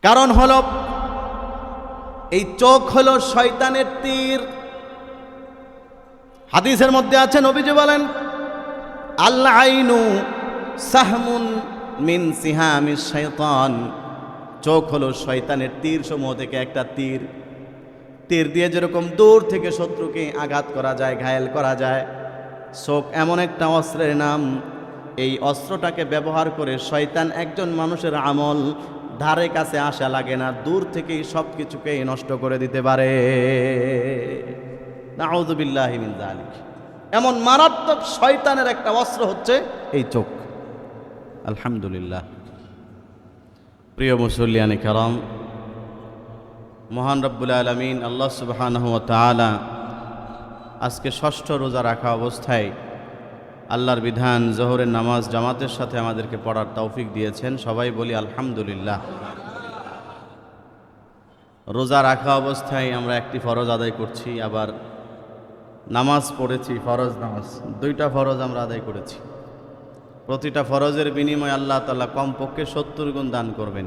কারণ হলো এই চোখ হলো শয়তানের তীর। হাদিসের মধ্যে আছে, নবীজি বলেন, আল আইনু সাহমুন মিন সিহামিশ শাইতান। চোখ হলো শয়তানের তীর সমূহ থেকে একটা তীর। তীর দিয়ে যেরকম দূর থেকে শত্রুকে আঘাত করা যায়, ঘায়েল করা যায়, চোখ এমন একটা অস্ত্রের নাম। এই অস্ত্রটাকে ব্যবহার করে শয়তান একজন মানুষের আমল ধারে কাছে আসা লাগে না, দূর থেকেই সব কিছুকেই নষ্ট করে দিতে পারে। নাউযু বিল্লাহি মিন যালিক। এমন মারাত্মক শয়তানের একটা অস্ত্র হচ্ছে এই চোখ। আলহামদুলিল্লাহ। প্রিয় মুসল্লিয়ানে কেরাম, মহান রব্বুল আলামিন আল্লাহ সুবহানাহু ওয়া তাআলা আজকে ষষ্ঠ রোজা রাখা অবস্থায় আল্লাহর বিধান জোহরের নামাজ জামাতের সাথে আমাদেরকে পড়ার তৌফিক দিয়েছেন। সবাই বলি আলহামদুলিল্লাহ। রোজা রাখা অবস্থায় আমরা একটি ফরজ আদায় করছি, আবার নামাজ পড়েছি, ফরজ নামাজ, দুইটা ফরজ আমরা আদায় করেছি। প্রতিটা ফরজের বিনিময়ে আল্লাহ তাআলা কমপক্ষে 70 গুণ দান করবেন।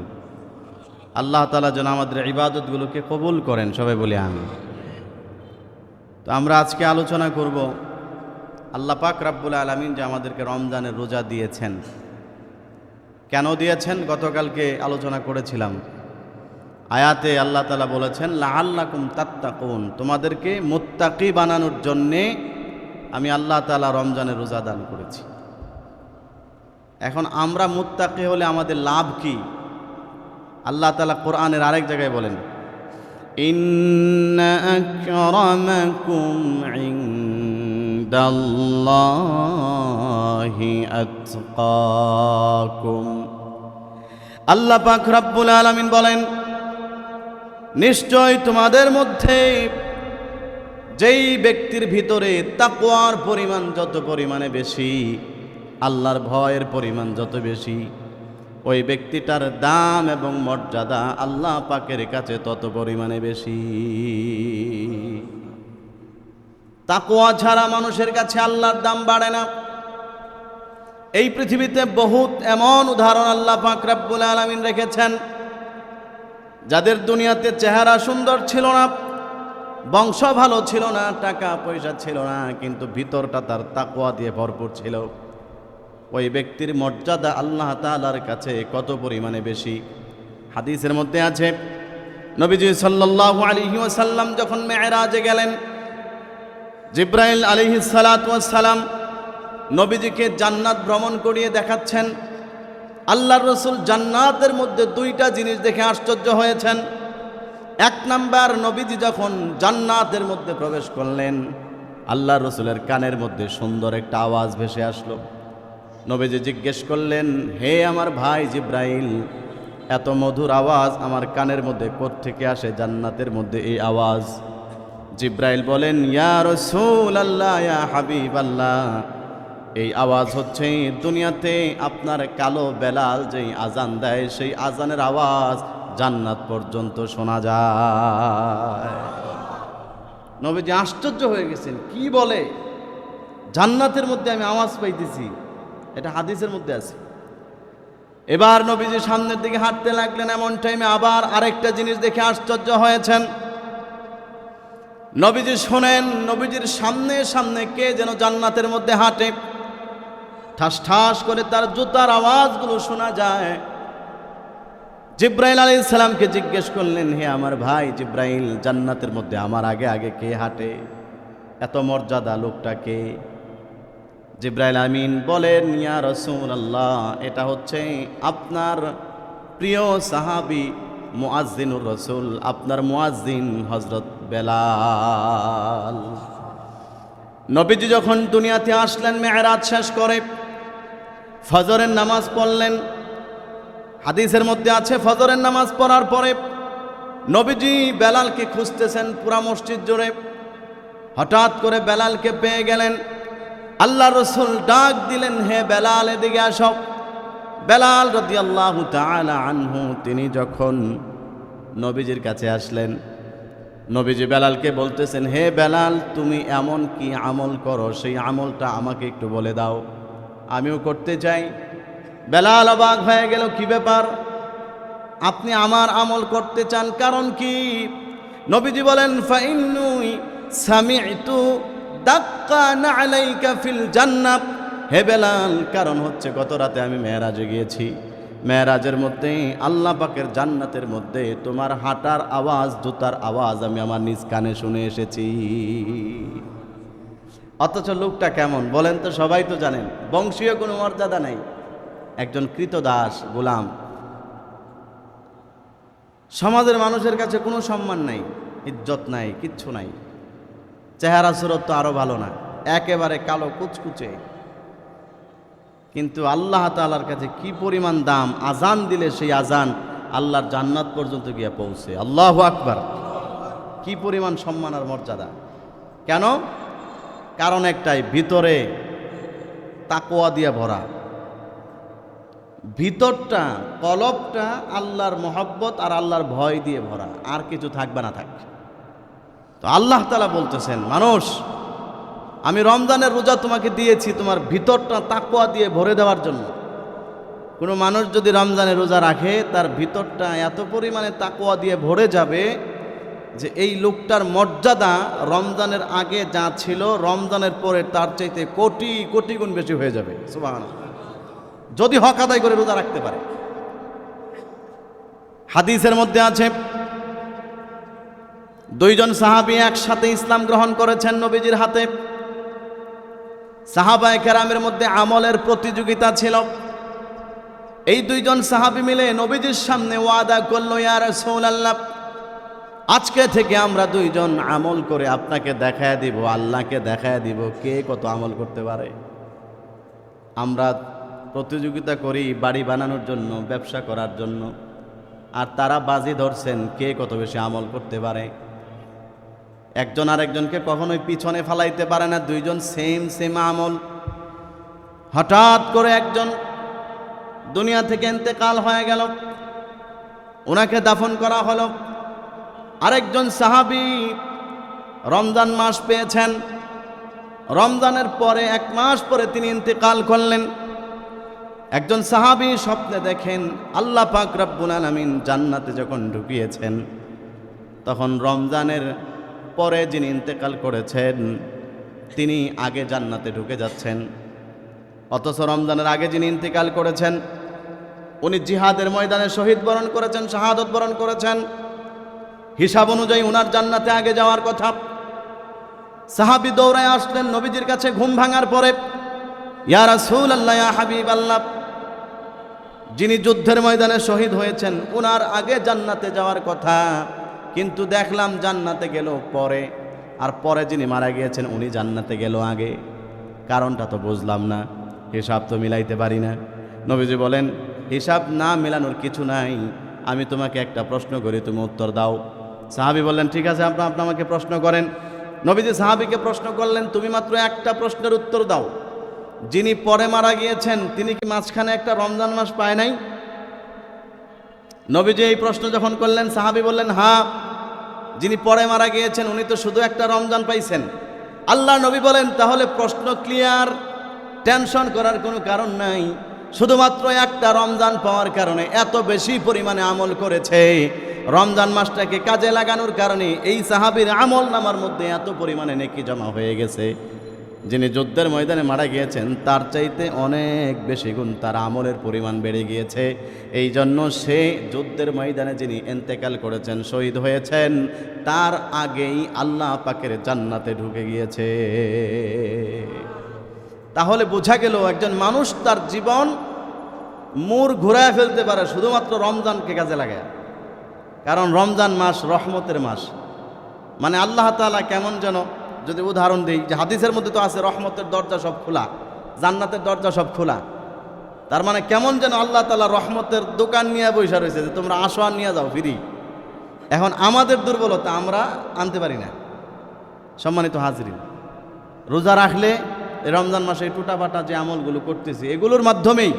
আল্লাহ তাআলা যেন আমাদের ইবাদতগুলোকে কবুল করেন। সবাই বলি আমিন। তো আমরা আজকে আলোচনা করব আল্লাহ পাক রব্বুল আলামিন যে আমাদেরকে রমজানের রোজা দিয়েছেন, কেন দিয়েছেন গতকালকে আলোচনা করেছিলাম। আয়াতে আল্লাহ তাআলা বলেছেন, লাআল্লাকুম তাত্তাকুন, তোমাদেরকে মুত্তাকি বানানোর জন্যে আমি আল্লাহ তাআলা রমজানের রোজা দান করেছি। এখন আমরা মুত্তাকি হলে আমাদের লাভ কি? আল্লাহ তাআলা কোরআনের আরেক জায়গায় বলেন, ইন্না আকরামাকুম ইনদাল্লাহি আতকাকুম। আল্লাহ পাক রব্বুল আলামিন বলেন, নিশ্চয় তোমাদের মধ্যে যেই ব্যক্তির ভিতরে তাকওয়ার পরিমাণ যত পরিমাণে বেশি, আল্লাহর ভয়ের পরিমাণ যত বেশি, ওই ব্যক্তিটার দাম এবং মর্যাদা আল্লাহ পাকের কাছে তত পরিমাণে বেশি। তাকওয়া ছাড়া মানুষের কাছে আল্লাহর দাম বাড়ে না। এই পৃথিবীতে বহুত এমন উদাহরণ আল্লাহ পাক রব্বুল আলামিন রেখেছেন, যাদের দুনিয়াতে চেহারা সুন্দর ছিল না, বংশ ভালো ছিল না, টাকা পয়সা ছিল না, কিন্তু ভিতরটা তার তাকওয়া দিয়ে ভরপুর ছিল। ওই ব্যক্তির মর্যাদা আল্লাহ তাআলার কাছে কত পরিমাণে বেশি। হাদিসের মধ্যে আছে, নবীজি সাল্লাল্লাহু আলাইহি ওয়াসাল্লাম যখন মেরাজে গেলেন, জিবরাইল আলাইহিস সালাতু ওয়াস সালাম নবীজিকে জান্নাত ভ্রমণ করিয়ে দেখাচ্ছেন। আল্লাহর রাসূল জান্নাতের মধ্যে দুইটা জিনিস দেখে আশ্চর্য হয়েছেন। এক নাম্বার, নবীজি যখন জান্নাতের মধ্যে প্রবেশ করলেন, আল্লাহর রাসূলের কানের মধ্যে সুন্দর একটা আওয়াজ ভেসে আসলো। নবীজি জিজ্ঞেস করলেন, হে আমার ভাই জিবরাইল, এত মধুর আওয়াজ আমার কানের মধ্যে কোত্থেকে আসে জান্নাতের মধ্যে এই আওয়াজ? জিবরাইল বলেন, ইয়া রাসূলুল্লাহ, ইয়া হাবিবাল্লাহ, এই আওয়াজ হচ্ছে দুনিয়াতে আপনার কালো বেলাল যেই আজান দেয়, সেই আজানের আওয়াজ জান্নাত পর্যন্ত শোনা যায়। নবীজি আশ্চর্য হয়ে গেছেন, কি বলে? জান্নাতের মধ্যে আমি আওয়াজ পাইতেছি, এটা হাদিসের মধ্যে আছে। এবার নবীজি সামনের দিকে হাঁটতে লাগলেন। এমন টাইমে আবার আরেকটা জিনিস দেখে আশ্চর্য হয়েছেন। নবীজি শোনেন, নবীজির সামনে সামনে কে যেন জান্নাতের মধ্যে হাঁটে, ঠাস ঠাস করে তার জুতার আওয়াজগুলো শোনা যায়। জিবরাইল আলাইহিস সালামকে জিজ্ঞেস করলেন, হে আমার ভাই জিবরাইল, জান্নাতের মধ্যে আমার আগে আগে কে হাঁটে? এত মর্যাদা লোকটা কে? জিবরাইল আমিন বলেন, ইয়া রাসূলুল্লাহ, এটা হচ্ছে আপনার প্রিয় সাহাবী মুয়াজ্জিনুর রাসূল, আপনার মুয়াজ্জিন হযরত বেলাল। নবীজি যখন দুনিয়াতে আসলেন, মেরাজ শেষ করে ফজরের নামাজ পড়লেন। হাদিসের মধ্যে আছে, ফজরের নামাজ পড়ার পরে নবীজি বেলালকে খুঁজতেছেন পুরা মসজিদ জুড়ে। হঠাৎ করে বেলালকে পেয়ে গেলেন। আল্লাহ রাসূল ডাক দিলেন, হে বেলাল, এদিকে আসো। বেলাল রাদিয়াল্লাহু তাআলা আনহু তিনি যখন নবীজির কাছে আসলেন, নবীজি বেলালকে বলতেছেন, হে বেলাল, তুমি এমন কি আমল করো, সেই আমলটা আমাকে একটু বলে দাও, আমিও করতে চাই। বেলাল অবাক হয়ে গেল, কি ব্যাপার? আপনি আমার আমল করতে চান, কারণ কি? নবীজি বলেন ফাইন্নুই সামি'তু দাক্কা না'লাইকা ফিল জান্নাহ। হে বেলাল, কারণ হচ্ছে গত রাতে আমি মেরাজে গিয়েছি, মেরাজের মধ্যে আল্লাহ পাকের জান্নাতের মধ্যে তোমার হাঁটার আওয়াজ, জুতার আওয়াজ আমি আমার নিজ কানে শুনে এসেছি। অথচ লোকটা কেমন বলেন তো? সবাই তো জানেন, বংশীয় কোনো মর্যাদা নেই, একজন কৃতদাস গোলাম, সমাজের মানুষের কাছে কোনো সম্মান নাই, ইজ্জত নাই, কিচ্ছু নাই, চেহারা সুরত তো আরো ভালো না, একেবারে কালো কুচকুচে। কিন্তু আল্লাহ তাআলার কাছে কি পরিমাণ দাম! আজান দিলে সেই আজান আল্লাহর জান্নাত পর্যন্ত গিয়ে পৌঁছে। আল্লাহু আকবার! কি পরিমাণ সম্মান আর মর্যাদা! কেন? কারণ একটাই, ভিতরে তাকওয়া দিয়ে ভরা, ভিতরটা কলবটা আল্লাহর মহব্বত আর আল্লাহর ভয় দিয়ে ভরা, আর কিছু থাকবে না থাক। তো আল্লাহ তাআলা বলতেছেন, মানুষ আমি রমজানের রোজা তোমাকে দিয়েছি তোমার ভিতরটা তাকওয়া দিয়ে ভরে দেওয়ার জন্য। কোনো মানুষ যদি রমজানের রোজা রাখে, তার ভিতরটা এত পরিমাণে তাকওয়া দিয়ে ভরে যাবে যে এই লোকটার মর্যাদা রমজানের আগে যা ছিল রমজানের পরে তার চাইতে কোটি কোটি গুণ বেশি হয়ে যাবে। সুবহানাল্লাহ! যদি হক আদায় করে রোজা রাখতে পারে। হাদিসের মধ্যে আছে, দুইজন সাহাবী একসাথে ইসলাম গ্রহণ করেছেন নবীজির হাতে। সাহাবায়ে কেরামের মধ্যে আমলের প্রতিযোগিতা ছিল। এই দুইজন সাহাবী মিলে নবীজির সামনে ওয়াদা করল, ইয়া রাসূলুল্লাহ, আজকে থেকে আমরা দুইজন আমল করে আপনাকে দেখায় দিব, আল্লাহকে দেখায় দিব কে কত আমল করতে পারে। আমরা প্রতিযোগিতা করি বাড়ি বানানোর জন্য, ব্যবসা করার জন্য, আর তারা বাজি ধরছেন কে কত বেশি আমল করতে পারে। একজন আরেকজনকে কখনোই পিছনে ফালাইতে পারে না, দুইজন সেম সেম আমল। হঠাৎ করে একজন দুনিয়া থেকে ইন্তেকাল হয়ে গেল, ওনাকে দাফন করা হলো। আরেকজন সাহাবী রমজান মাস পেয়েছেন, রমজানের পরে 1 মাস পরে তিনি ইন্তেকাল করলেন। একজন সাহাবী স্বপ্নে দেখেন আল্লাহ পাক রব্বুল আলামিন জান্নাতে যখন ঢুকিয়েছেন, তখন রমজানের পরে যিনি ইন্তেকাল করেছেন তিনি আগে জান্নাতে ঢুকে যাচ্ছেন। অথচ রমজানের আগে যিনি ইন্তেকাল করেছেন উনি জিহাদের ময়দানে শহীদ বরণ করেছেন, শাহাদত বরণ করেছেন। হিসাব অনুযায়ী উনার জান্নাতে আগে যাওয়ার কথা। সাহাবী দৌড়ায় আসলেন নবীজির কাছে ঘুম ভাঙার পরে, ইয়া রাসূলুল্লাহ, ইয়া হাবিবাল্লাহ, যিনি যুদ্ধের ময়দানে শহীদ হয়েছেন উনার আগে জান্নাতে যাওয়ার কথা, কিন্তু দেখলাম জান্নাতে গেল পরে, আর পরে যিনি মারা গিয়েছেন উনি জান্নাতে গেল আগে। কারণটা তো বুঝলাম না, হিসাব তো মিলাইতে পারি না। নবীজি বলেন, হিসাব না মেলানোর কিছু নাই, আমি তোমাকে একটা প্রশ্ন করি, তুমি উত্তর দাও। সাহাবী বললেন, ঠিক আছে, আপনি আমাকে প্রশ্ন করেন। নবীজি সাহাবীকে প্রশ্ন করলেন, তুমি মাত্র একটা প্রশ্নের উত্তর দাও, যিনি পরে মারা গিয়েছেন তিনি কি মাঝখানে একটা রমজান মাস পায় নাই? নবীজি এই প্রশ্ন যখন করলেন, সাহাবী বললেন, হ্যাঁ, যিনি পরে মারা গিয়েছেন উনি তো শুধু একটা রমজান পাইছেন। আল্লাহ নবী বলেন, তাহলে প্রশ্ন ক্লিয়ার, টেনশন করার কোনো কারণ নাই। শুধুমাত্র একটা রমজান পাওয়ার কারণে এত বেশি পরিমাণে আমল করেছে, রমজান মাসটাকে কাজে লাগানোর কারণে এই সাহাবীর আমল নামার মধ্যে এত পরিমাণে নেকি জমা হয়ে গেছে। যিনি যুদ্ধের ময়দানে মারা গিয়েছেন তার চাইতে অনেক বেশি গুণ তার আমলের পরিমাণ বেড়ে গিয়েছে। এই জন্য সে যুদ্ধের ময়দানে যিনি ইন্তেকাল করেছেন, শহীদ হয়েছেন, তার আগেই আল্লাহ পাকের জান্নাতে ঢুকে গিয়েছে। তাহলে বোঝা গেল একজন মানুষ তার জীবন মোড় ঘুরায় ফেলতে পারে শুধুমাত্র রমজানকে কাজে লাগায়। কারণ রমজান মাস রহমতের মাস। মানে আল্লাহ তাআলা কেমন যেন, যদি উদাহরণ দিই, যে হাদিসের মধ্যে তো আছে রহমতের দরজা সব খোলা, জান্নাতের দরজা সব খোলা। তার মানে কেমন যেন আল্লাহ তাআলা রহমতের দোকান নিয়ে বসে রয়েছে যে তোমরা আসো আর নিয়ে যাও ফ্রি। এখন আমাদের দুর্বলতা, আমরা আনতে পারি না। সম্মানিত হাজরিন, রোজা রাখলে রমজান মাসে টুটাপাটা যে আমলগুলো করতেছি এগুলোর মাধ্যমেই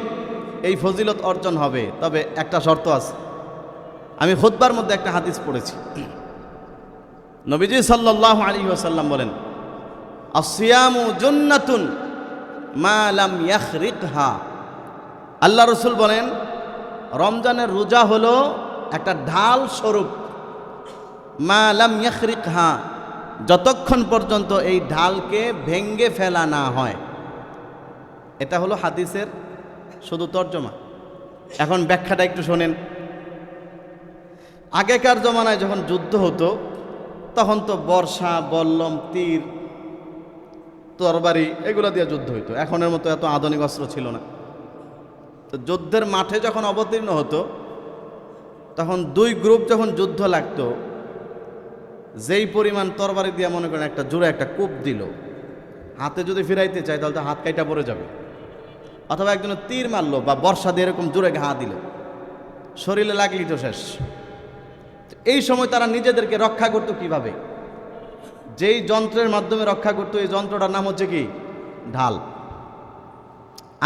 এই ফজিলত অর্জন হবে। তবে একটা শর্ত আছে। আমি খুতবার মধ্যে একটা হাদিস পড়েছি, নবীজি সাল্লাল্লাহু আলাইহি ওয়াসাল্লাম বলেন, আসিয়ামু জান্নাতুন মা লাম ইয়াখরিকহা। আল্লাহ রাসূল বলেন, রমজানের রোজা হলো একটা ঢাল স্বরূপ, মা লাম ইয়াখরিকহা, যতক্ষণ পর্যন্ত এই ঢালকে ভেঙ্গে ফেলা না হয়। এটা হলো হাদিসের শুধু তর্জমা। এখন ব্যাখ্যাটা একটু শোনেন। আগেকার জমানায় যখন যুদ্ধ হতো তখন তো বর্ষা, বল্লম, তীর, তরবারি এগুলো দিয়ে যুদ্ধ হইতো। এখনের মতো এত আধুনিক অস্ত্র ছিল না। তো যুদ্ধের মাঠে যখন অবতীর্ণ হতো তখন দুই গ্রুপ যখন যুদ্ধ লাগতো, যেই পরিমাণ তরবারি দিয়ে মনে করেন একটা জোরে একটা কূপ দিল, হাতে যদি ফিরাইতে চায় তাহলে তো হাত কাইটা পড়ে যাবে। অথবা একজন তীর মারলো বা বর্ষা দিয়ে এরকম জোরে ঘা দিল, শরীরে লাগলি তো শেষ। এই সময় তারা নিজেদেরকে রক্ষা করতো কিভাবে? যেই যন্ত্রের মাধ্যমে রক্ষা করতো, এই যন্ত্রটার নাম হচ্ছে কি? ঢাল।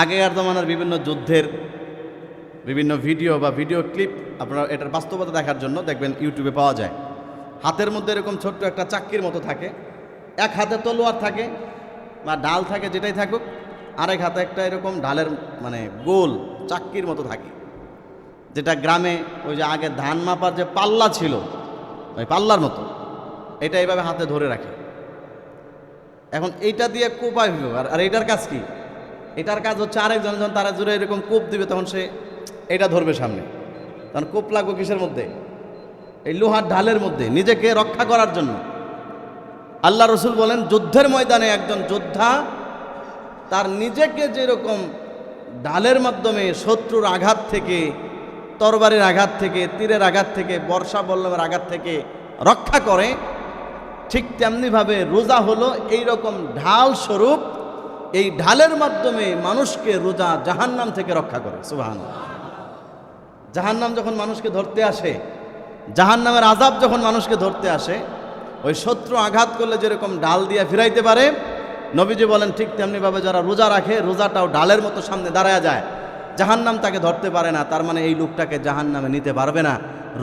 আগেকার জমানার বিভিন্ন যুদ্ধের বিভিন্ন ভিডিও বা ভিডিও ক্লিপ আপনারা এটার বাস্তবতা দেখার জন্য দেখবেন ইউটিউবে পাওয়া যায়। হাতের মধ্যে এরকম ছোট্ট একটা চাক্কির মতো থাকে, এক হাতে তলোয়ার থাকে বা ঢাল থাকে, যেটাই থাকুক, আরেক হাতে একটা এরকম ঢালের মানে গোল চাক্কির মতো থাকে, যেটা গ্রামে ওই যে আগে ধান মাপার যে পাল্লা ছিল ওই পাল্লার মতো, এটা এইভাবে হাতে ধরে রাখে। এখন এইটা দিয়ে কোপাই আর এইটার কাজ কি? এটার কাজ হচ্ছে আরেকজন যখন তারা জুড়ে এরকম কোপ দিবে তখন সে এটা ধরবে সামনে। তখন কোপ লাগবে কিসের মধ্যে? এই লোহার ঢালের মধ্যে, নিজেকে রক্ষা করার জন্য। আল্লাহ রসুল বলেন, যুদ্ধের ময়দানে একজন যোদ্ধা তার নিজেকে যেরকম ঢালের মাধ্যমে শত্রুর আঘাত থেকে, তরবারির আঘাত থেকে, তীরের আঘাত থেকে, বর্ষা বল্লমের আঘাত থেকে রক্ষা করে, ঠিক তেমনিভাবে রোজা হলো এইরকম ঢাল স্বরূপ। এই ঢালের মাধ্যমে মানুষকে রোজা জাহান্নাম থেকে রক্ষা করে। সুবহানাল্লাহ। জাহান্নাম যখন মানুষকে ধরতে আসে, জাহান্নামের আযাব যখন মানুষকে ধরতে আসে, ওই শত্রু আঘাত করলে যেরকম ঢাল দিয়ে ফিরাইতে পারে, নবীজি বলেন ঠিক তেমনিভাবে যারা রোজা রাখে, রোজাটাও ঢালের মতো সামনে দাঁড়ায়া যায়, জাহান্নাম তাকে ধরতে পারে না। তার মানে এই লোকটাকে জাহান্নামে নিতে পারবে না।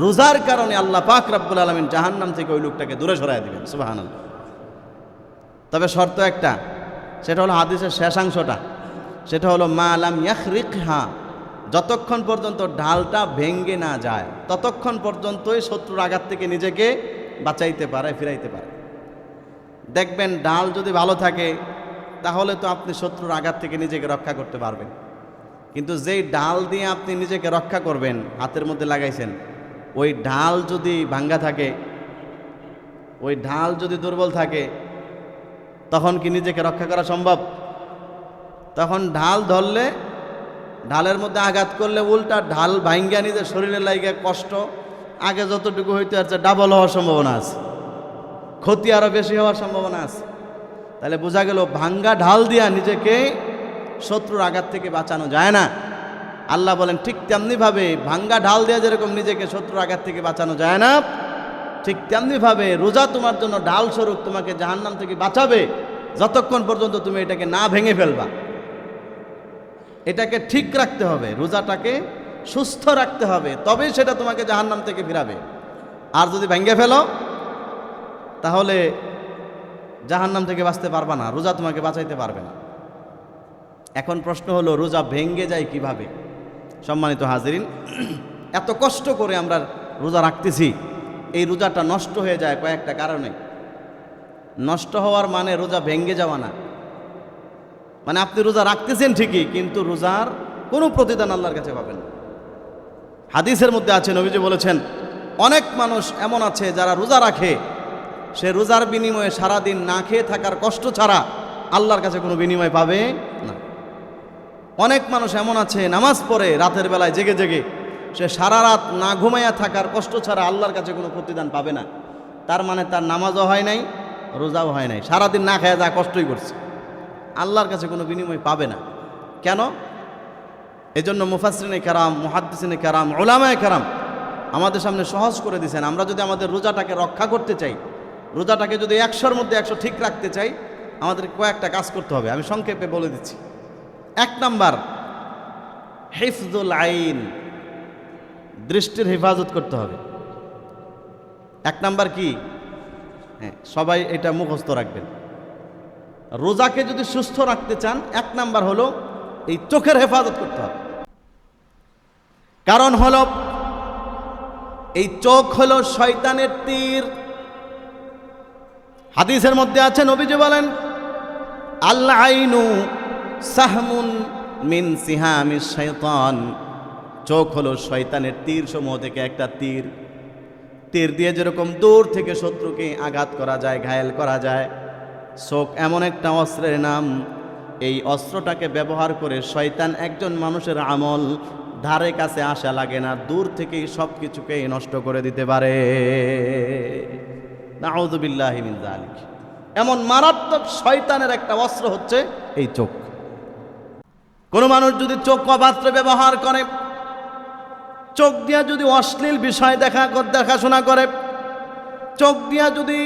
রোজার কারণে আল্লাহ পাক রব্বুল আলামিন জাহান্নাম থেকে ওই লোকটাকে দূরে সরাই দিবেন। সুবহানাল্লাহ। তবে শর্ত একটা, সেটা হলো হাদিসের শেষাংশটা, সেটা হলো মা লাম ইয়াখরিকহা, যতক্ষণ পর্যন্ত ঢালটা ভেঙ্গে না যায় ততক্ষণ পর্যন্তই শত্রুর আঘাত থেকে নিজেকে বাঁচাইতে পারে, ফিরাইতে পারে। দেখবেন ঢাল যদি ভালো থাকে তাহলে তো আপনি শত্রুর আঘাত থেকে নিজেকে রক্ষা করতে পারবেন। কিন্তু যেই ঢাল দিয়ে আপনি নিজেকে রক্ষা করবেন, হাতের মধ্যে লাগাইছেন, ওই ঢাল যদি ভাঙ্গা থাকে, ওই ঢাল যদি দুর্বল থাকে, তখন কি নিজেকে রক্ষা করা সম্ভব? তখন ঢাল ধরলে, ঢালের মধ্যে আঘাত করলে উল্টা ঢাল ভাঙ্গা নিজের শরীরে লাগে কষ্ট আগে যতটুকু হইতে আসছে ডাবল হওয়ার সম্ভাবনা আছে, ক্ষতি আরও বেশি হওয়ার সম্ভাবনা আছে। তাহলে বোঝা গেল ভাঙ্গা ঢাল দিয়া নিজেকে শত্রুর আঘাত থেকে বাঁচানো যায় না। আল্লাহ বলেন ঠিক তেমনিভাবে ভাঙ্গা ঢাল দিয়া যেরকম নিজেকে শত্রুর আঘাত থেকে বাঁচানো যায় না, ঠিক তেমনিভাবে রোজা তোমার জন্য ঢাল স্বরূপ তোমাকে জাহান্নাম থেকে বাঁচাবে, যতক্ষণ পর্যন্ত তুমি এটাকে না ভেঙে ফেলবা। এটাকে ঠিক রাখতে হবে, রোজাটাকে সুস্থ রাখতে হবে, তবেই সেটা তোমাকে জাহান্নাম থেকে ফিরাবে। আর যদি ভেঙে ফেলো তাহলে জাহান্নাম থেকে বাঁচতে পারবা না, রোজা তোমাকে বাঁচাইতে পারবে না। এখন প্রশ্ন হলো, রোজা ভেঙে যায় কিভাবে? সম্মানিত হাজিরিন, এত কষ্ট করে আমরা রোজা রাখতেছি, এই রোজাটা নষ্ট হয়ে যায় কয়েকটা কারণে। নষ্ট হওয়ার মানে রোজা ভেঙে যাওয়া না, মানে আপনি রোজা রাখতেছেন ঠিকই, কিন্তু রোজার কোনো প্রতিদান আল্লাহর কাছে পাবেন না। হাদিসের মধ্যে আছে, নবীজি বলেছেন, অনেক মানুষ এমন আছে যারা রোজা রাখে, সে রোজার বিনিময়ে সারাদিন না খেয়ে থাকার কষ্ট ছাড়া আল্লাহর কাছে কোনো বিনিময় পাবে না। অনেক মানুষ এমন আছে নামাজ পড়ে রাতের বেলায় জেগে জেগে, সে সারা রাত না ঘুমাইয়া থাকার কষ্ট ছাড়া আল্লাহর কাছে কোনো প্রতিদান পাবে না। তার মানে তার নামাজও হয় নাই, রোজাও হয় নাই, সারাদিন না খেয়ে যা কষ্টই করছে, আল্লাহর কাছে কোনো বিনিময় পাবে না। কেন? এজন্য মুফাসসিরিনে কেরাম, মুহাদ্দিসিনে কেরাম, উলামায়ে কেরাম আমাদের সামনে সহজ করে দিয়েছেন। আমরা যদি আমাদের রোজাটাকে রক্ষা করতে চাই, রোজাটাকে যদি 100-র মধ্যে 100 ঠিক রাখতে চাই, আমাদের কয়েকটা কাজ করতে হবে। আমি সংক্ষেপে বলে দিচ্ছি। 1 নাম্বার, হিফজুল আইন, দৃষ্টির হেফাজত করতে হবে। 1 নাম্বার কি? হ্যাঁ, সবাই এটা মুখস্থ রাখবেন। রোজাকে যদি সুস্থ রাখতে চান, 1 নাম্বার হলো এই চোখের হেফাজত করতে হবে। কারণ হলো এই চোখ হলো শয়তানের তীর। হাদিসের মধ্যে আছে, নবীজি বলেন, আল আইনু সাহমুন মিন সিহামিশ শাইতান, চোখ হলো শয়তানের তীর সমূহ থেকে একটা তীর। তীর দিয়ে যেরকম দূর থেকে শত্রুকে আঘাত করা যায়, ঘায়েল করা যায়, চোখ এমন একটা অস্ত্রের নাম। এই অস্ত্রটাকে ব্যবহার করে শয়তান একজন মানুষের আমল ধারে কাছে আসা লাগে না, দূর থেকেই সব কিছুকে নষ্ট করে দিতে পারে। নাউযু বিল্লাহি মিন যালিক। এমন মারাত্মক শয়তানের একটা অস্ত্র হচ্ছে এই চোখ। কোনো মানুষ যদি চোখ অপাত্রে ব্যবহার করে, চোখ দিয়া যদি অশ্লীল বিষয় দেখাশোনা করে, চোখ দিয়া যদি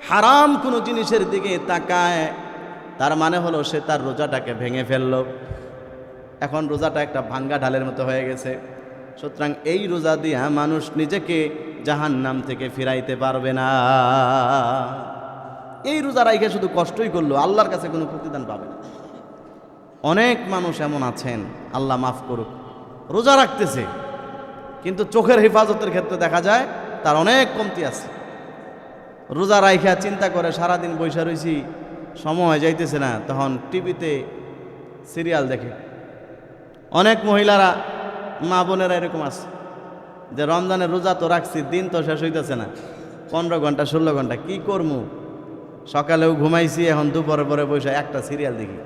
হারাম কোনো জিনিসের দিকে তাকায়, তার মানে হলো সে তার রোজাটাকে ভেঙে ফেললো। এখন রোজাটা একটা ভাঙ্গা ঢালের মতো হয়ে গেছে। সুতরাং এই রোজা দিয়া মানুষ নিজেকে জাহান্নাম থেকে ফিরাইতে পারবে না। এই রোজা রাইখে শুধু কষ্টই করলো, আল্লাহর কাছে কোনো প্রতিদান পাবে না। অনেক মানুষ এমন আছেন, আল্লাহ মাফ করুক, রোজা রাখতেছে কিন্তু চোখের হেফাজতের ক্ষেত্রে দেখা যায় তার অনেক কমতি আছে। রোজা রাইখা চিন্তা করে সারাদিন বৈশা রইছি, সময় যাইতেছে না, তখন টিভিতে সিরিয়াল দেখে। অনেক মহিলারা, মা বোনেরা এরকম আছে যে রমজানের রোজা তো রাখছি, দিন তো শেষ হইতেছে না, 15 ঘন্টা 16 ঘন্টা কি করবো, সকালেও ঘুমাইছি, এখন দুপুরে পরে বসে একটা সিরিয়াল দেখি,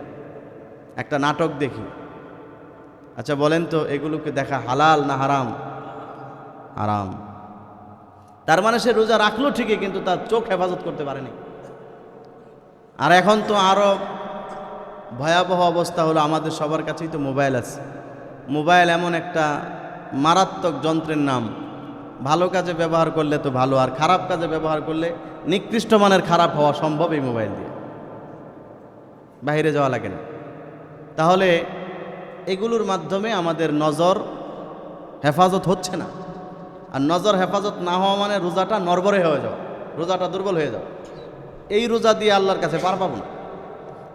একটা নাটক দেখি। আচ্ছা বলেন তো, এগুলোকে দেখা হালাল না হারাম? হারাম। তার মানে সে রোজা রাখলো ঠিকই, কিন্তু তার চোখ হেফাজত করতে পারেনি। আর এখন তো আরো ভয়াবহ অবস্থা হলো, আমাদের সবার কাছেই তো মোবাইল আছে। মোবাইল এমন একটা মারাত্মক যন্ত্রের নাম, ভালো কাজে ব্যবহার করলে তো ভালো, আর খারাপ কাজে ব্যবহার করলে নিকৃষ্ট মানের খারাপ হওয়া সম্ভব এই মোবাইল দিয়ে, বাইরে যাওয়া লাগে না। তাহলে এগুলোর মাধ্যমে আমাদের নজর হেফাজত হচ্ছে না। আর নজর হেফাজত না হওয়া মানে রোজাটা নড়বড়ে হয়ে যাওয়া, রোজাটা দুর্বল হয়ে যাওয়া। এই রোজা দিয়ে আল্লাহর কাছে পার পাবো না।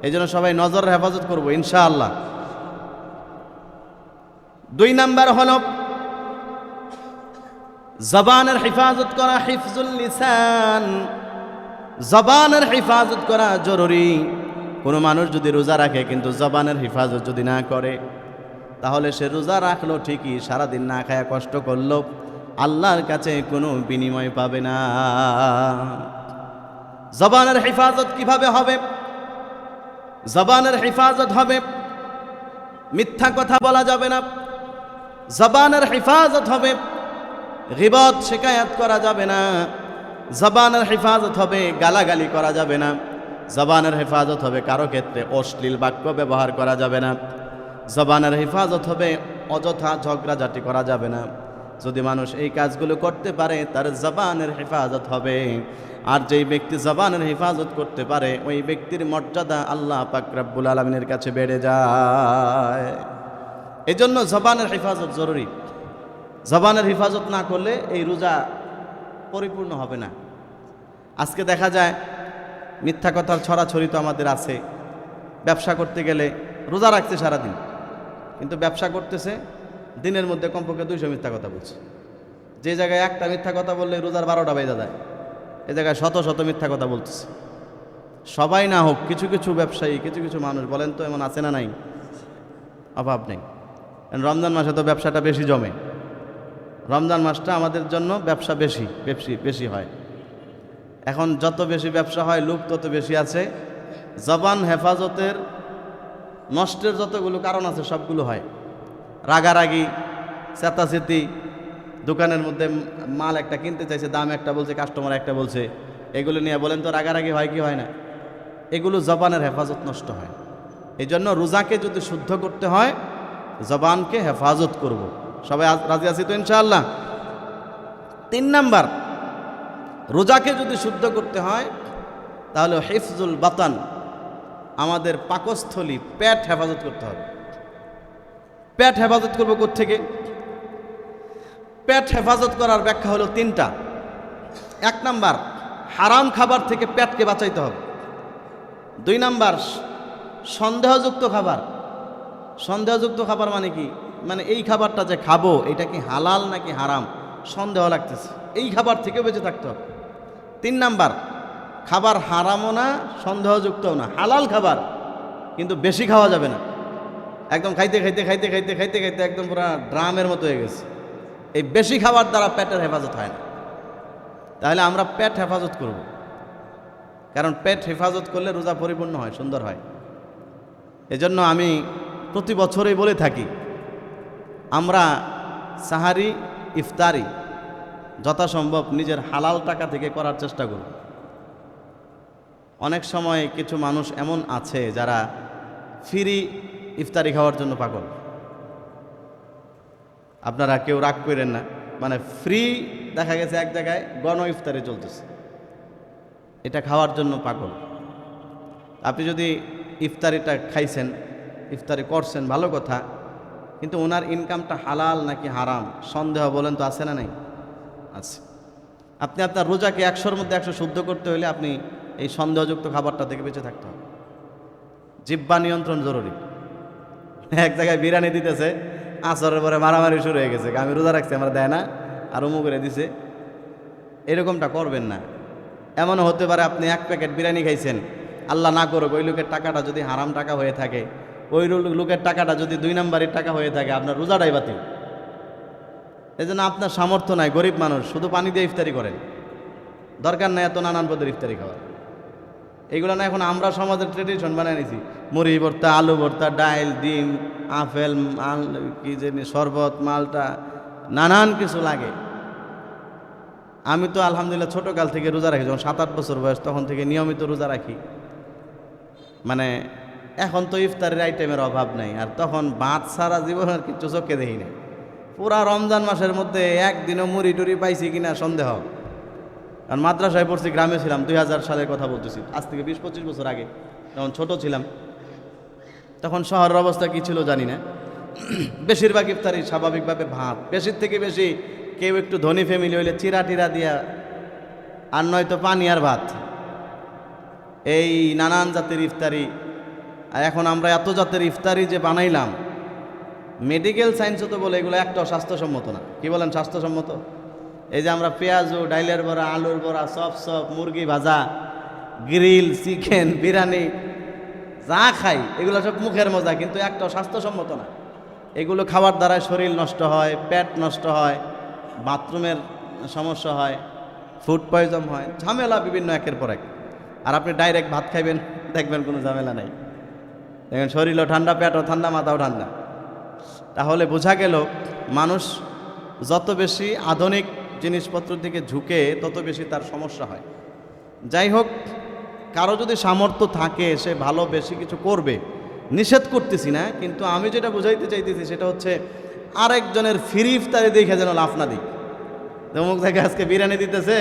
এই জন্য সবাই নজর হেফাজত করবো ইনশাআল্লাহ। 2 নাম্বার হল জবানের হেফাজত করা, হিফজুল লিসান। জবানের হেফাজত করা জরুরি। কোনো মানুষ যদি রোজা রাখে কিন্তু জবানের হেফাজত যদি না করে, তাহলে সে রোজা রাখলো ঠিকই, সারাদিন না খায়া কষ্ট করলো, আল্লাহর কাছে কোনো বিনিময় পাবে না। জবানের হেফাজত কিভাবে হবে? জবানের হেফাজত হবে, মিথ্যা কথা বলা যাবে না। জবানের হেফাজত হবে, গীবত শিকায়াত করা যাবে না। জবানের হেফাজত হবে, গালাগালি করা যাবে না। জবানের হেফাজত হবে, কারো ক্ষেত্রে অশ্লীল বাক্য ব্যবহার করা যাবে না। জবানের হেফাজত হবে, অযথা ঝগড়াঝাটি করা যাবে না। যদি মানুষ এই কাজগুলো করতে পারে, তার জবানের হেফাজত হবে। আর যেই ব্যক্তি জবানের হেফাজত করতে পারে, ওই ব্যক্তির মর্যাদা আল্লাহ পাক রব্বুল আলামিনের কাছে বেড়ে যায়। এজন্য জবানের হেফাজত জরুরি। জবানের হেফাজত না করলে এই রোজা পরিপূর্ণ হবে না। আজকে দেখা যায় মিথ্যা কথার ছড়াছড়ি তো আমাদের আছে। ব্যবসা করতে গেলে রোজা রাখছে সারাদিন, কিন্তু ব্যবসা করতেছে দিনের মধ্যে কমপক্ষে 200 মিথ্যা কথা বলছে। যে জায়গায় একটা মিথ্যা কথা বললে রোজার 12টা বেজে যায়, এ জায়গায় শত শত মিথ্যা কথা বলতেছে। সবাই না হোক, কিছু কিছু ব্যবসায়ী, কিছু কিছু মানুষ, বলেন তো এমন আছে না? নাই, অভাব নেই। রমজান মাসে তো ব্যবসাটা বেশি জমে। রমজান মাসটা আমাদের জন্য ব্যবসা বেশি হয়। এখন যত বেশি ব্যবসা হয়, লোক তত বেশি আছে। জবান হেফাজতের নষ্টের যতগুলো কারণ আছে সবগুলো হয়। রাগারাগি, চেতাচেতি, দোকানের মধ্যে মাল একটা কিনতে চাইছে, দাম একটা বলছে, কাস্টমার একটা বলছে, এগুলো নিয়ে বলেন তো রাগারাগি হয় কি হয় না? এগুলো জবানের হেফাজত নষ্ট হয়। এই জন্য রোজাকে যদি শুদ্ধ করতে হয়, জবানকে হেফাজত করব। সবাই রাজি আছি তো ইনশাআল্লাহ? 3 নাম্বার, রোজাকে যদি শুদ্ধ করতে হয় তাহলে হিফজুল বাতান, আমাদের পাকস্থলী, পেট হেফাজত করতে হবে। পেট হেফাজত করবো কোত্থেকে? পেট হেফাজত করার ব্যাখ্যা হলো 3টা। 1 নাম্বার, হারাম খাবার থেকে পেটকে বাঁচাইতে হবে। 2 নাম্বার, সন্দেহযুক্ত খাবার। সন্দেহযুক্ত খাবার মানে কি? মানে এই খাবারটা যে খাবো, এটা কি হালাল নাকি হারাম, সন্দেহ লাগতেছে, এই খাবার থেকেও বেঁচে থাকতে হবে। 3 নাম্বার, খাবার হারামও না সন্দেহযুক্তও না, হালাল খাবার, কিন্তু বেশি খাওয়া যাবে না। একদম খাইতে খাইতে খাইতে খাইতে খাইতে খাইতে একদম পুরো ড্রামের মতো হয়ে গেছে। এই বেশি খাবার দ্বারা পেটের হেফাজত হয় না। তাহলে আমরা পেট হেফাজত করব, কারণ পেট হেফাজত করলে রোজা পরিপূর্ণ হয়, সুন্দর হয়। এজন্য আমি প্রতি বছরই বলে থাকি, আমরা সাহারি ইফতারি যথাসম্ভব নিজের হালাল টাকা থেকে করার চেষ্টা করব। অনেক সময় কিছু মানুষ এমন আছে যারা ফ্রি ইফতারি খাওয়ার জন্য পাগল। আপনারা কেউ রাগ করেন না, মানে ফ্রি দেখা গেছে এক জায়গায় গণ ইফতারি চলতেছে, এটা খাওয়ার জন্য পাগল। আপনি যদি ইফতারিটা খাইছেন, ইফতারি করছেন, ভালো কথা, কিন্তু ওনার ইনকামটা হালাল নাকি হারাম সন্দেহ বলেন তো আছে না নাই? আছে। আপনি আপনার রোজাকে 100-র মধ্যে 100 শুদ্ধ করতে হলে আপনি এই সন্দেহযুক্ত খাবারটা থেকে বেঁচে থাকতে হবে। জিহ্বা নিয়ন্ত্রণ জরুরি। এক জায়গায় বিরিয়ানি দিতেছে, আসরের পরে মারামারি শুরু হয়ে গেছে, আমি রোজা রাখছি আমরা দেয় না, আর অমুক করে দিছে। এরকমটা করবেন না। এমনও হতে পারে আপনি 1 প্যাকেট বিরিয়ানি খাইছেন, আল্লাহ না করুক ওই লোকের টাকাটা যদি হারাম টাকা হয়ে থাকে, ওই লোকের টাকাটা যদি 2 নাম্বারের টাকা হয়ে থাকে, আপনার রোজাটাই বাতিল। এই জন্য আপনার সামর্থ্য নাই, গরিব মানুষ, শুধু পানি দিয়ে ইফতারি করেন, দরকার নাই এত নানান পদের ইফতারি খাওয়ার। এইগুলো না এখন আমরা সমাজের ট্রেডিশন বানিয়ে নিয়েছি, মুড়ি ভর্তা, আলু ভর্তা, ডাইল, ডিম, আপেল, কি জানি শরবত, মালটা, নানান কিছু লাগে। আমি তো আলহামদুলিল্লাহ ছোটকাল থেকে রোজা রাখি, যখন 7-8 বছর বয়স তখন থেকে নিয়মিত রোজা রাখি। মানে এখন তো ইফতারের আইটেমের অভাব নাই, আর তখন ভাত সারা জীবন আর কিছু চোখে দেখি না। পুরা রমজান মাসের মধ্যে একদিনও মুড়ি টুড়ি পাইছি কিনা সন্দেহ। কারণ মাদ্রাসায় পড়ছি, গ্রামে ছিলাম, 2000 সালের কথা বলতেছি, আজ থেকে 20-25 বছর আগে, যখন ছোট ছিলাম। তখন শহরের অবস্থা কী ছিল জানি না। বেশিরভাগ ইফতারি স্বাভাবিকভাবে ভাত, বেশির থেকে বেশি কেউ একটু ধনী ফ্যামিলি হইলে চিরা টিরা দিয়া, আর নয়তো পানি আর ভাত, এই নানান জাতের ইফতারি। আর এখন আমরা এত জাতের ইফতারি যে বানাইলাম, মেডিকেল সায়েন্সও তো বলে এগুলো একটাও স্বাস্থ্যসম্মত না। কি বলেন স্বাস্থ্যসম্মত? এই যে আমরা পেঁয়াজু, ডাইলের বড়া, আলুর বড়া, সব মুরগি ভাজা, গ্রিল, চিকেন, বিরিয়ানি যা খাই, এগুলো সব মুখের মজা, কিন্তু একটাও স্বাস্থ্যসম্মত না। এগুলো খাওয়ার দ্বারা শরীর নষ্ট হয়, পেট নষ্ট হয়, বাথরুমের সমস্যা হয়, ফুড পয়জন হয়, ঝামেলা বিভিন্ন একের পর এক। আর আপনি ডাইরেক্ট ভাত খাইবেন, দেখবেন কোনো ঝামেলা নাই, দেখবেন শরীরও ঠান্ডা, পেটও ঠান্ডা, মাথাও ঠান্ডা। তাহলে বোঝা গেল মানুষ যত বেশি আধুনিক জিনিসপত্রের দিকে ঝুঁকে তত বেশি তার সমস্যা হয়। যাই হোক, কারো যদি সামর্থ্য থাকে সে ভালো বেশি কিছু করবে, নিষেধ করতেছি না, কিন্তু আমি যেটা বুঝাইতে চাইতেছি সেটা হচ্ছে আরেকজনের ফ্রি ইফতারি দেখে যেন লাফ না দিই। অমুক জায়গায় আজকে বিরিয়ানি দিতেছে,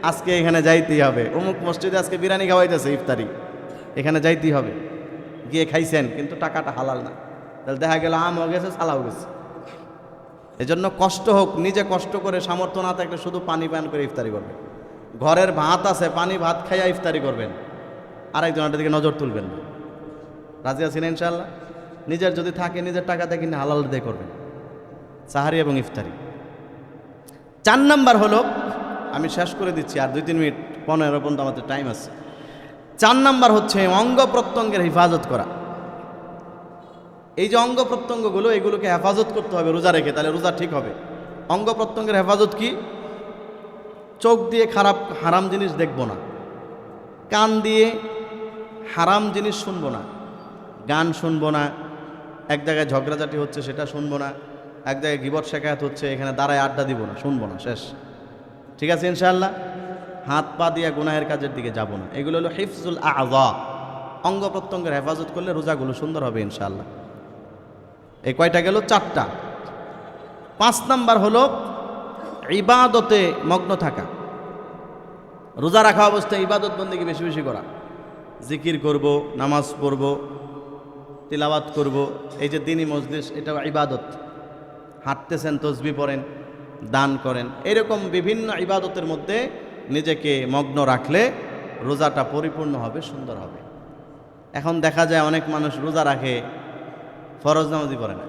আজকে এখানে যাইতেই হবে, অমুক মসজিদে আজকে বিরিয়ানি খাওয়াইতেছে ইফতারি, এখানে যাইতেই হবে, গিয়ে খাইছেন কিন্তু টাকাটা হালাল না, তাহলে দেখা গেল আমও গেছে, সালাও গেছে। এজন্য কষ্ট হোক, নিজে কষ্ট করে সামর্থ্য না থাকলে শুধু পানি পান করে ইফতারি করবেন। ঘরের ভাত আছে, পানি ভাত খাইয়া ইফতারি করবেন, আরেকজনের দিকে নজর তুলবেন না। রাজি আছেন ইনশাআল্লাহ? নিজের যদি থাকে নিজের টাকা দিয়ে কিনে হালাল দিয়ে করবেন সাহারি এবং ইফতারি। 4 নাম্বার হলো, আমি শেষ করে দিচ্ছি, আর 2-3 মিনিট 15 পর্যন্ত আমাদের টাইম আছে। 4 নাম্বার হচ্ছে অঙ্গ প্রত্যঙ্গের হেফাজত করা। এই যে অঙ্গ প্রত্যঙ্গগুলো, এগুলোকে হেফাজত করতে হবে রোজা রেখে, তাহলে রোজা ঠিক হবে। অঙ্গ প্রত্যঙ্গের হেফাজত কি? চোখ দিয়ে হারাম জিনিস দেখব না, কান দিয়ে হারাম জিনিস শুনবো না, গান শুনবো না, এক জায়গায় ঝগড়াঝাটি হচ্ছে সেটা শুনবো না, এক জায়গায় গীবত শেখায়াত হচ্ছে এখানে দাঁড়ায় আড্ডা দিব না, শুনবো না, শেষ। ঠিক আছে ইনশাআল্লাহ? হাত পা দিয়ে গুনাহের কাজের দিকে যাব না। এগুলো হলো হিফজুল আযা। অঙ্গ প্রত্যঙ্গের হেফাজত করলে রোজাগুলো সুন্দর হবে ইনশাআল্লাহ। এই কয়টা গেল? 4টা। 5 নাম্বার হলো ইবাদতে মগ্ন থাকা। রোজা রাখা অবস্থায় ইবাদত বন্দেগী বেশি বেশি করা, জিকির করব, নামাজ পড়ব, তিলাওয়াত করব। এই যে দিনী মজলিস, এটাও ইবাদত। হাঁটতেছেন, তসবিহ পড়েন, দান করেন, এরকম বিভিন্ন ইবাদতের মধ্যে নিজেকে মগ্ন রাখলে রোজাটা পরিপূর্ণ হবে, সুন্দর হবে। এখন দেখা যায় অনেক মানুষ রোজা রাখে, ফরজ নামাজই পড়ে না।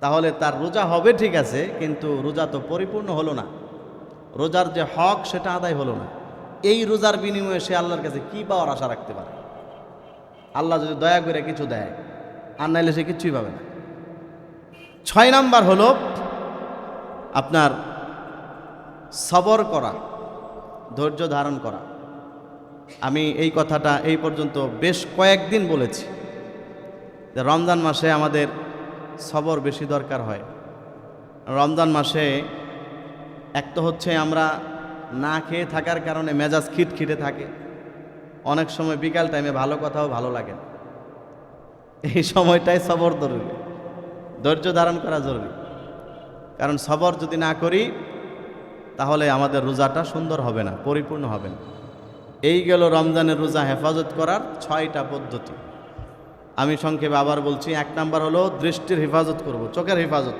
তাহলে তার রোজা হবে ঠিক আছে, কিন্তু রোজা তো পরিপূর্ণ হলো না। রোজার যে হক সেটা আদায় হলো না। এই রোজার বিনিময়ে সে আল্লাহর কাছে কি পাওয়ার আশা রাখতে পারে? আল্লাহ যদি দয়া করে কিছু দেয়, আর নাইলে সে কিছুই পাবে না। 6 নাম্বার হলো আপনার সবর করা, ধৈর্য ধারণ করা। আমি এই কথাটা এই পর্যন্ত বেশ কয়েকদিন বলেছি যে রমজান মাসে আমাদের সবর বেশি দরকার হয়। রমজান মাসে এক তো হচ্ছে আমরা না খেয়ে থাকার কারণে মেজাজ খিটখিটে থাকে, অনেক সময় বিকাল টাইমে ভালো কথাও ভালো লাগে না। এই সময়টাই সবর জরুরি, ধৈর্য ধারণ করা জরুরি। কারণ সবর যদি না করি তাহলে আমাদের রোজাটা সুন্দর হবে না, পরিপূর্ণ হবে না। এই গেল রমজানের রোজা হেফাজত করার 6টা পদ্ধতি। আমি সংক্ষেপে আবার বলছি। 1 নাম্বার হলো দৃষ্টির হেফাজত করব, চোখের হেফাজত।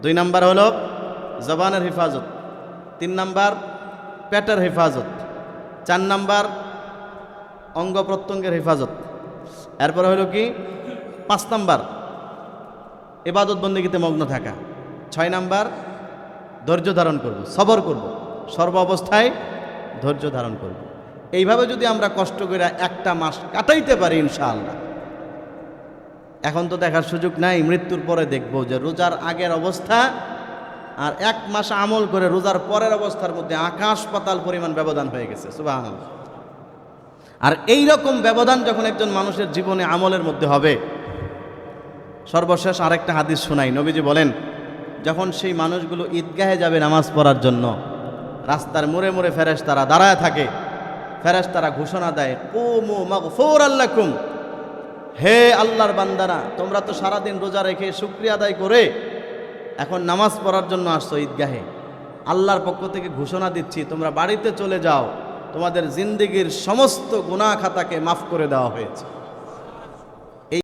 2 নাম্বার হলো জবানের হেফাজত। 3 নাম্বার পেটের হেফাজত। 4 নাম্বার অঙ্গ প্রত্যঙ্গের হেফাজত। এরপরে হলো কি 5 নাম্বার ইবাদত বন্দেগীতে মগ্ন থাকা। 6 নাম্বার ধৈর্য ধারণ করব, সবর করব, সর্ব অবস্থায় ধৈর্য ধারণ করব। এইভাবে যদি আমরা কষ্ট করে একটা মাস কাটাইতে পারি ইনশাআল্লাহ, এখন তো দেখার সুযোগ নাই, মৃত্যুর পরে দেখব যে রোজার আগের অবস্থা আর 1 মাস আমল করে রোজার পরের অবস্থার মধ্যে আকাশ পাতাল পরিমাণ ব্যবধান হয়ে গেছে। সুবহানাল্লাহ। আর এই রকম ব্যবধান যখন একজন মানুষের জীবনে আমলের মধ্যে হবে, সর্বশেষ আরেকটা হাদিস শোনাই। নবীজি বলেন, যখন সেই মানুষগুলো ঈদগাহে যাবে নামাজ পড়ার জন্য, রাস্তার মোড়ে মোড়ে ফেরেশতারা দাঁড়ায় থাকে। ফেরেশতারা ঘোষণা দেয়, কুমু মাগফুরাল লাকুম, হে আল্লাহর বান্দারা, তোমরা তো সারাদিন রোজা রেখে শুকরিয়া আদায় করে এখন নামাজ পড়ার জন্য আসছো ঈদগাহে। আল্লাহর পক্ষ থেকে ঘোষণা দিচ্ছি, তোমরা বাড়িতে চলে যাও, তোমাদের জিন্দেগির সমস্ত গুনাহ খাতাকে মাফ করে দেওয়া হয়েছে।